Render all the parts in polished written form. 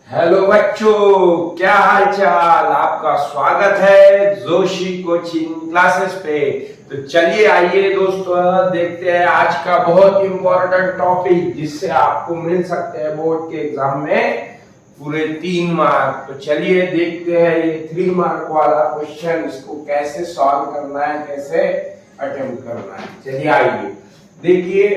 Hello बच्चों, क्या हाल चाल। आपका स्वागत है जोशी कोचिंग क्लासेस पे। तो चलिए आइए दोस्तों, देखते हैं आज का बहुत इंपॉर्टेंट टॉपिक जिससे आपको मिल सकते हैं बोर्ड के एग्जाम में पूरे 3 मार्क। तो चलिए देखते हैं ये 3 मार्क वाला क्वेश्चन, इसको कैसे सॉल्व करना है, कैसे अटेम्प्ट करना है। चलिए आइए देखिए,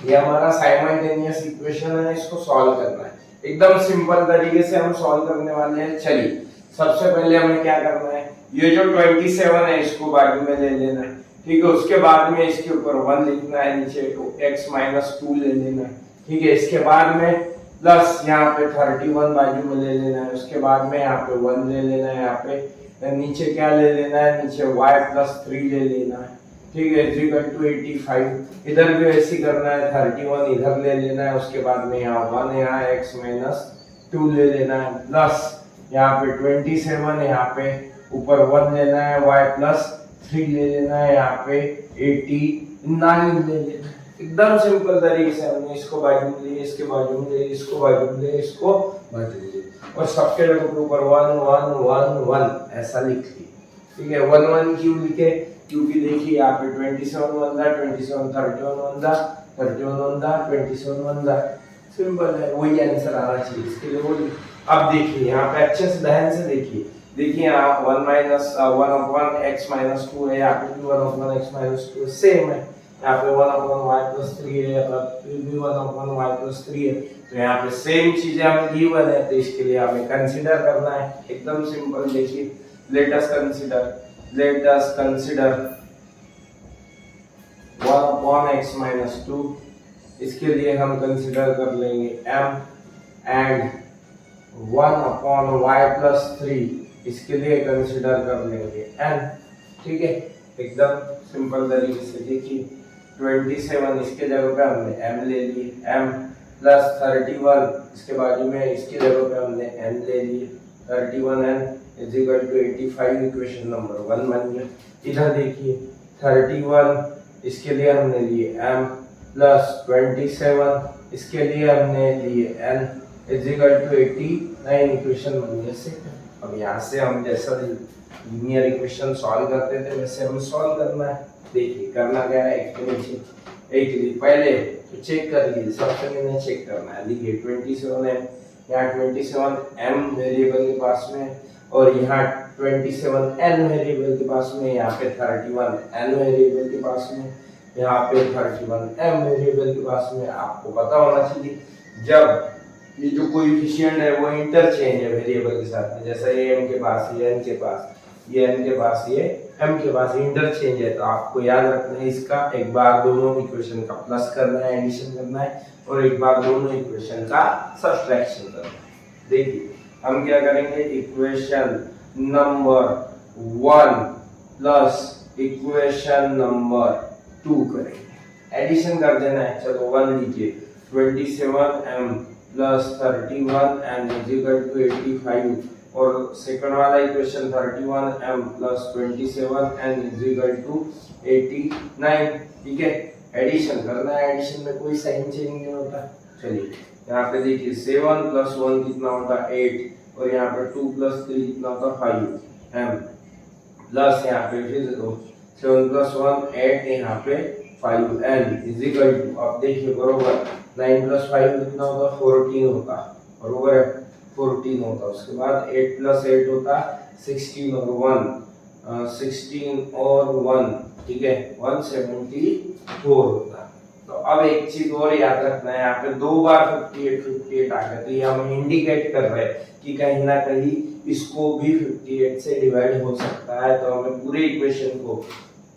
ये हमारा साइमल्टेनियस इक्वेशन है, इसको सॉल्व करना है। एकदम सिंपल तरीके से हम सॉल्व करने वाले हैं। चलिए सबसे पहले हमें क्या करना है, ये जो 27 है इसको बाजू में ले लेना है, ठीक है। उसके बाद में इसके ऊपर 1 लिखना है, नीचे तो x-2 ले लेना है, ठीक है। इसके बाद में प्लस यहाँ पे 31 बाजू में ले लेना है, उसके बाद में यहाँ पे 1 ले लेना है, यहाँ पे नीचे क्या ले लेना है, नीचे y+3 ले लेना है, ठीक है। = 85 इधर भी ऐसे करना है, 31 इधर ले लेना है, उसके बाद में यहाँ 1 यहाँ x-2 ले लेना है, प्लस यहाँ पे 27 यहाँ पे ऊपर 1 लेना है, y+3 ले लेना है, यहाँ पे 89 ले लेना है। एकदम सिंपल तरीके से हमने इसको बाजू में लिए, इसके बाजू में लिए, इसको बाजू में लिए, इसको बाजू में लिए, और सबके जगह के ऊपर 1 1 1 1 ऐसा लिख लिया, ठीक है। 1 1 क्यों लिखे, क्योंकि देखिए यहाँ पे 27 बंदा, 27 31 बंदा, 31 बंदा, 27 बंदा, सिंपल है, वही आंसर आना चाहिए इसके लिए वही। अब देखिए यहाँ पे अच्छे से ध्यान से देखिए यहाँ 1 x-2 है, यहाँ पे भी 1 x-2 सेम है, यहाँ पे 1/y+3 है, फिर भी 1/y+3 है, तो यहाँ पे सेम चीजें हमें गिवन है, तो इसके लिए हमें कंसीडर करना है। एकदम सिंपल, देखिए लेट अस कंसीडर 1/x-2। इसके लिए हम कंसीडर कर लेंगे m एंड 1/y+3, इसके लिए कंसीडर कर लेंगे n, ठीक है। एकदम सिंपल तरीके से देखिए 27 इसके जगह पे हमने m ले लिए, m प्लस 31 इसके बाजू में इसकी जगह पे हमने n ले लिए, 31n = 85 इक्वेशन नंबर 1 बन गया। इधर देखिए 31 इसके लिए हमने लिए m प्लस 27 इसके लिए हमने लिए n = 89 इक्वेशन बन गया। अब यहाँ से हम जैसा लीनियर इक्वेशन सॉल्व करते थे वैसे हम सॉल्व करना है। देखिए करना क्या है, एक के नीचे एक लिए पहले तो चेक कर लीजिए, सबसे पहले चेक करना है। देखिए 27 है, यहाँ 27 m वेरिएबल के पास में, और यहाँ 27 n वेरिएबल के पास में, यहाँ पे 31 n वेरिएबल के पास में, यहाँ पे 31 m वेरिएबल के पास में। आपको पता होना चाहिए जब ये जो कोएफिशिएंट है वो इंटरचेंज है वेरिएबल के साथ में, जैसा ये m के पास, ये n के पास, ये n के पास, ये m के पास इंटरचेंज है, तो आपको याद रखना है इसका एक बार दोनों इक्वेशन का प्लस करना है, एडिशन करना है, और एक बार दोनों इक्वेशन का सब्ट्रैक्शन करना है। देखिए हम क्या करेंगे, equation number 1 plus equation number 2 करेंगे, एडिशन कर देना है। चलो 1 लीजिए, 27m प्लस 31n = 85, और सेकंड वाला इक्वेशन 31m प्लस 27n = 89, ठीक है। एडिशन करना है, एडिशन में कोई साइन चेंज नहीं होता। चलिए यहाँ पे देखिए 7 + 1 कितना होता है 8, और यहाँ पे 2 + 3 कितना होता है 5m, प्लस यहाँ पे फिर 7 + 1 8, यहाँ पे 5n = अब देखिए बरोबर 9 + 5 कितना होता 14 होता, बरोबर है 14 होता। उसके बाद 8 + 8 होता 16, और 1 ठीक है 174 होता। तो अब एक चीज और याद रखना है, यहाँ पे 2 बार 58 आ गया, तो ये हम इंडिकेट कर रहे हैं कि कहीं ना कहीं इसको भी 58 से डिवाइड हो सकता है। तो हमें पूरे इक्वेशन को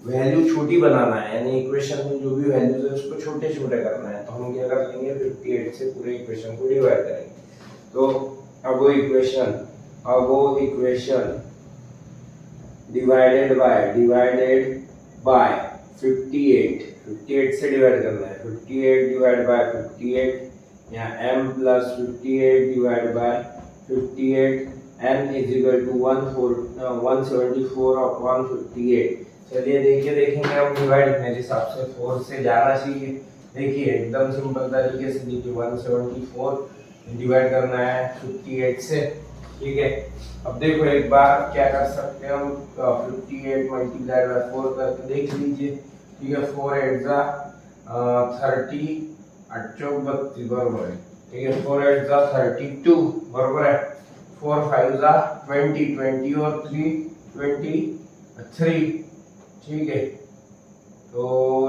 वैल्यू छोटी बनाना है, यानी इक्वेशन में जो भी वैल्यूज है उसको छोटे छोटे करना है। तो हम क्या कर लेंगे, 58 से पूरे इक्वेशन को डिवाइड करेंगे। तो अब वो इक्वेशन डिवाइडेड बाय 58 से डिवाइड करना है, 58 डिवाइड बाय 58, यहाँ m plus 58 divide by 58, n = 174/58। चलिए देखेंगे हम डिवाइड, मेरे हिसाब से 4 से जाना चाहिए। देखिए एकदम सिंपल तरीके से देखिए 174 डिवाइड करना है 58 से, ठीक है। अब देखो एक बार क्या कर सकते हैं हम, 58 मल्टीप्लाइड बाय 4 करके देख लीजिए, ठीक है। 4 8 जा 30, 8 चौक 32 बराबर है, ठीक है। 4 8 जा 32 बराबर है, 4 5 जा 20, 20 और 3 23, ठीक है। तो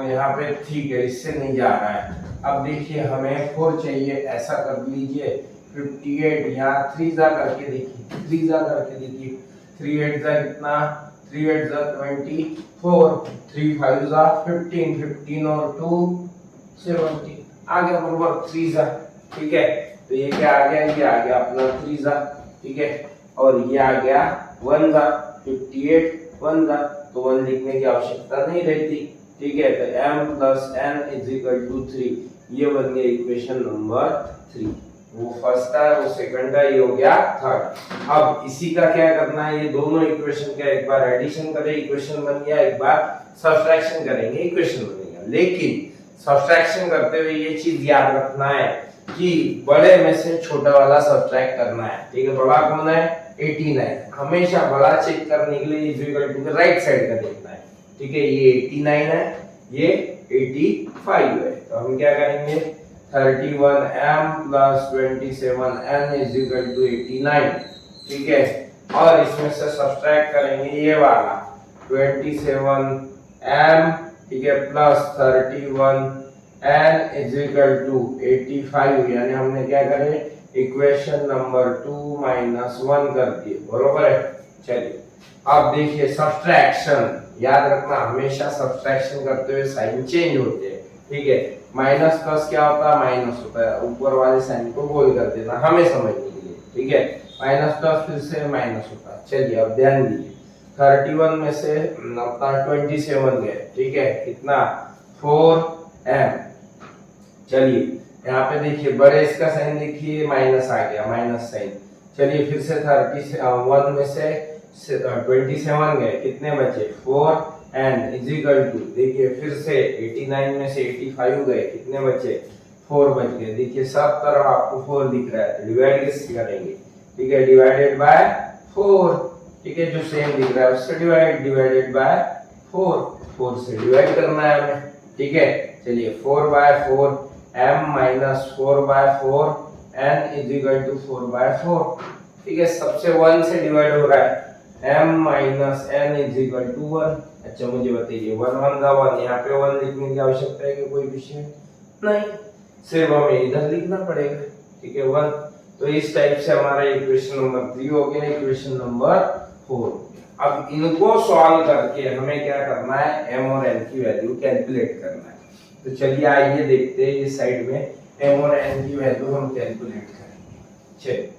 यहाँ पे ठीक है, इससे नहीं जा रहा है। अब देखिए हमें 4 चाहिए, ऐसा कर लीजिए 58 यहाँ 3 जा करके देखिए, 3 जा करके देखिए, 3 8 जा कितना, 3 8 जा 24, 3 5 जा 15, 15 और 2 17, आ गया बराबर 3 जा, ठीक है। तो ये क्या आ गया, ये आ गया अपना 3 जा, ठीक है। और ये आ गया 1 जा, 58 1 जा, तो 1 लिखने की आवश्यकता नहीं रहती, ठीक है। तो m plus n is equal to 3, ये बन गया इक्वेशन नंबर 3। वो फर्स्ट था, वो सेकंड था, ये हो गया थर्ड। अब इसी का क्या करना है, ये दोनों इक्वेशन का एक बार एडिशन करें, इक्वेशन बन गया, एक बार सब्ट्रैक्शन करेंगे, इक्वेशन बनेगा। लेकिन सब्ट्रैक्शन करते हुए ये चीज याद रखना है कि बड़े में से छोटा वाला सब्ट्रैक्ट करना है, ठीक है। बड़ा कौन है, 89, हमेशा बड़ा चेक करने के लिए इज इक्वल टू के राइट साइड का देखना है, ठीक है। ये 89 है, ये 85 है, तो हम क्या करेंगे 31m plus 27n is equal to 89, ठीक है। और इसमें से सब्ट्रैक्ट करेंगे ये वाला 27m, ठीक है, plus 31n is equal to 85, यानी हमने क्या करे इक्वेशन नंबर 2 माइनस 1 कर दिए, बरोबर है। चलिए अब देखिए सब्ट्रैक्शन, याद रखना हमेशा सब्ट्रैक्शन करते हुए साइन चेंज होते हैं, ठीक है। माइनस प्लस क्या होता है, माइनस होता है, ऊपर वाले साइन को गोल कर देना हमें समझने के लिए, ठीक है। माइनस प्लस फिर से माइनस होता है। चलिए अब ध्यान दीजिए 31 में से अपना 27 गए, ठीक है, कितना 4m। चलिए यहाँ पे देखिए बड़े इसका साइन देखिए, माइनस आ गया, माइनस साइन। चलिए फिर से 31 में से 27 गए, कितने बचे 4n इज इक्वल टू, देखिए फिर से 89 में से 85 गए, कितने बचे 4 बच गए। देखिए सब तरफ आपको 4 दिख रहा है, डिवाइड किससे करेंगे, ठीक है, डिवाइडेड बाय 4, ठीक है। जो सेम दिख रहा है उससे डिवाइडेड बाय 4 से डिवाइड करना है हमें, ठीक है। चलिए 4/4 m minus 4/4 n is equal to 4/4, ठीक है। सबसे 1 से डिवाइड हो रहा है, m minus n is equal to 1। अच्छा मुझे बताइए 1 1 का 1, यहाँ पे 1 लिखने की आवश्यकता है कि कोई विषय नहीं, सिर्फ हमें इधर लिखना पड़ेगा, ठीक है 1। तो इस टाइप से हमारा इक्वेशन नंबर 3 हो गया, इक्वेशन नंबर 4। अब इनको सॉल्व करके हमें क्या करना है, m और n की वैल्यू कैलकुलेट करना है। तो चलिए आइए देखते हैं इस साइड में m और n की वैल्यू हम कैलकुलेट करेंगे। चलिए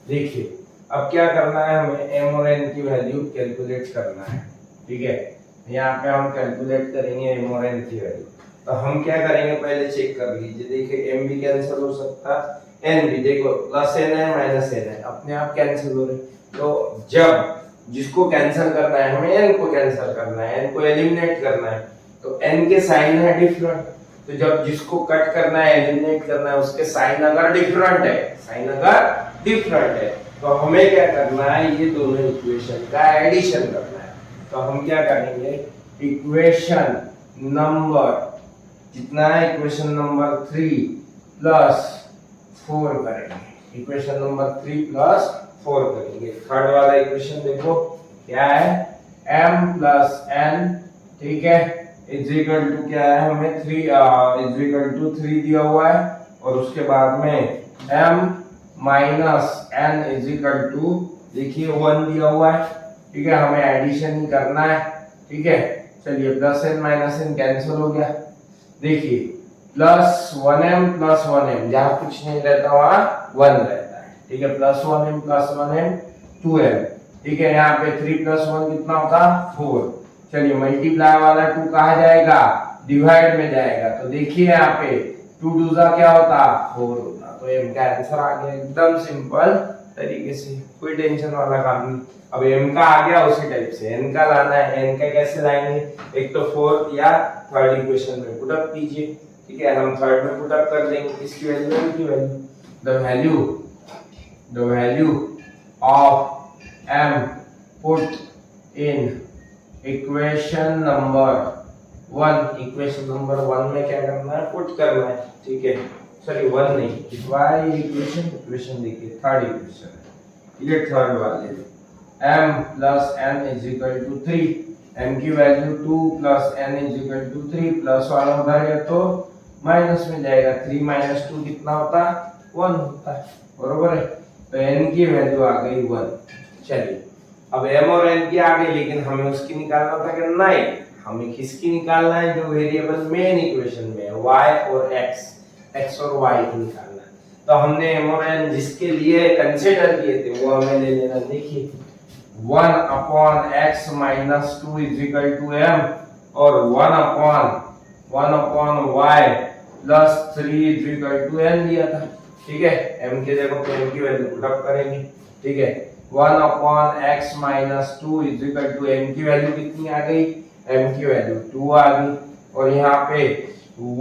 देखिए अब क्या करना है, हमें m और n की वैल्यू कैलकुलेट करना है, ठीक है। यहाँ पे हम कैलकुलेट करेंगे m और n की वैल्यू। तो हम क्या करेंगे, पहले चेक कर लीजिए, देखिए m भी कैंसिल हो सकता है, n भी, देखो प्लस n है माइनस n है, अपने आप कैंसिल हो रहे। तो जब जिसको कैंसिल करना है हमें n को कैंसिल करना है, n को एलिमिनेट करना है, तो n के साइन है डिफरेंट, तो जब जिसको कट करना है एलिमिनेट करना है उसके साइन अगर डिफरेंट है, साइन अगर डिफरेंट है, तो हमें क्या करना है, ये दोनों इक्वेशन का एडिशन करना है। तो हम क्या करेंगे, इक्वेशन नंबर कितना है, इक्वेशन नंबर 3 प्लस 4 करेंगे, इक्वेशन नंबर 3 प्लस 4 करेंगे। थर्ड वाला इक्वेशन देखो क्या है, m प्लस n, ठीक है, इज इक्वल टू क्या है, हमें 3 इज इक्वल टू 3 दिया हुआ है, और उसके बाद में m minus n is equal to, देखिए 1 दिया हुआ है, ठीक है, हमें एडिशन ही करना है, ठीक है। चलिए plus n minus n cancel हो गया, देखिए प्लस 1m जहाँ कुछ नहीं रहता वहां 1 रहता है, ठीक है, प्लस 1m 2m, ठीक है। यहाँ पे 3 प्लस 1 कितना होगा 4। चलिए मल्टीप्लाई वाला 2 कहा जाएगा, डिवाइड में जाएगा, तो देखिए यहाँ पे 2 2 जा क्या होता 4 होता, तो m का आंसर आ गया, एकदम सिंपल तरीके से, कोई टेंशन वाला काम नहीं। अब m का आ गया उसी टाइप से n का लाना है, n का कैसे लाएंगे, एक तो फोर्थ या थर्ड इक्वेशन में पुट अप कीजिए, ठीक है। हम थर्ड में पुट अप कर देंगे, इसकी वैल्यू n की value, the value of m put in equation number 1। Equation number 1 में क्या करना है, पुट करना है, ठीक है। सॉरी 1 नहीं, वाई इक्वेशन देखिए थर्ड इक्वेशन, ये थर्ड वाले m plus n is equal to 3, m की value 2 plus n is equal to 3, plus वाला उधर गया तो माइनस में जाएगा, 3 माइनस 2 कितना होता है, 1 होता है, बरोबर है। तो n की वैल्यू आ गई 1। चलिए अब m और n की आ गई, लेकिन हमें उसकी निकालना था कि नहीं, हमें किसकी निकालना है, जो वेरिएबल मेन इक्वेशन में है y और x और y की निकालना है। तो हमने m और n जिसके लिए कंसीडर किए थे वो हमें ले लेना। देखिए 1 upon x minus 2 is equal to m और 1 upon y plus 3 is equal to n लिया था, ठीक है। m की जगह पे m की वैल्यू पुट अप करेंगे, ठीक है। 1 upon x minus 2 is equal to m की वैल्यू कितनी आ गई, m की वैल्यू 2 आ गई, और यहाँ पे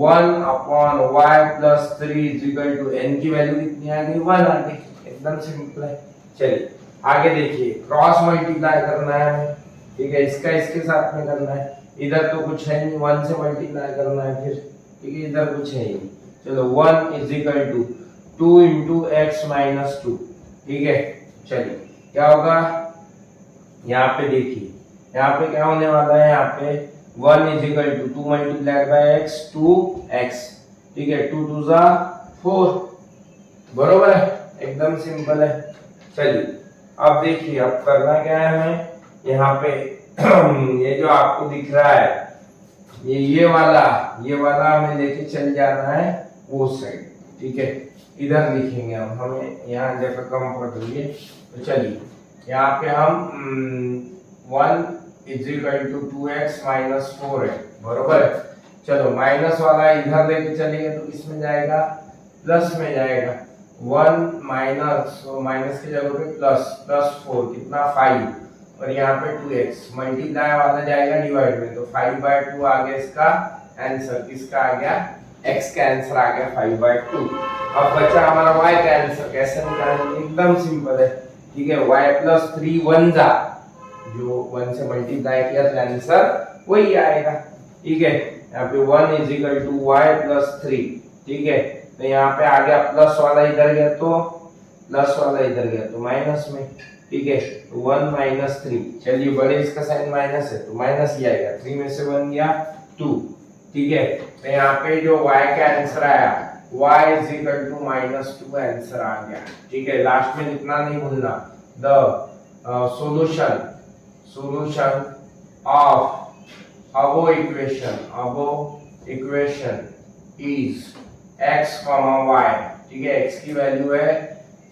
1 upon y plus 3 is equal to n की वैल्यू कितनी आ गई, 1 आ गई। एकदम सिंपल है। चलिए आगे देखिए, क्रॉस मल्टीप्लाई करना है हमें, ठीक है, इसका इसके साथ में करना है। इधर तो कुछ है नहीं, 1 से मल्टीप्लाई करना है फिर, ठीक है, इधर कुछ है ही नहीं। चलो 1 is equal to 2 into x minus 2, ठीक है। चलिए क्या होगा, यहाँ पे देखिए, यहाँ पे क्या होने वाला है, यहाँ पे 1 is equal to 2 multiply by x 2x, ठीक है, 2 2 जा 4, बरोबर है, एकदम सिंपल है। चलिए अब देखिए, अब करना क्या है हमें, यहाँ पे ये जो आपको दिख रहा है, ये वाला हमें लेके चल जाना है वो साइड, ठीक है। इधर लिखेंगे हम, हमें यहाँ जगह कम पड़ रही है, तो चलिए यहाँ पे हम 1 is equal to 2x minus 4 है, बरोबर है। चलो माइनस वाला इधर लेके चलेंगे तो किसमें जाएगा, प्लस में जाएगा। 1 माइनस की जगह पे प्लस 4 कितना 5, और यहाँ पे 2x मल्टीप्लाई वाला जाएगा डिवाइड में, तो 5/2 आ गया इसका आंसर। किसका आ गया, x का आंसर आ गया 5/2। अब बचा हमारा y का आंसर, कैसे निकालेंगे, एकदम सिंपल है, ठीक है। y प्लस 3 1 जा, जो 1 से मल्टीप्लाई किया तो आंसर वही आएगा, ठीक है। यहाँ पे 1 is equal to y plus 3, ठीक है। तो यहाँ पे आ गया प्लस वाला इधर गया तो प्लस वाला इधर गया तो माइनस में, ठीक है। 1 माइनस 3, चलिए बड़े इसका साइन माइनस है तो माइनस ही आएगा, 3 में से 1 गया 2, ठीक है। तो यहाँ पे जो y का आंसर आया y is equal to minus 2 answer आ गया, ठीक है। लास्ट में लिखना नहीं भूलना, the solution of above equation is x, y, ठीक है। x की वैल्यू है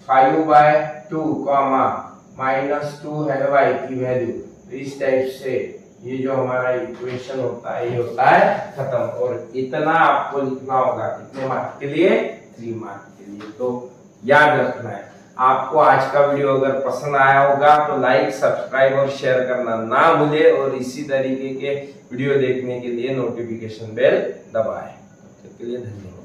5/2, -2 है y की वैल्यू। तो इस टाइप से ये जो हमारा इक्वेशन होता है ये होता है खत्म। और इतना आपको लिखना होगा कितने मार्क के लिए, 3 मार्क के लिए। तो याद रखना है। आपको आज का वीडियो अगर पसंद आया होगा तो लाइक, सब्सक्राइब और शेयर करना ना भूले, और इसी तरीके के वीडियो देखने के लिए नोटिफिकेशन बेल दबाएं। तब तक के लिए धन्यवाद।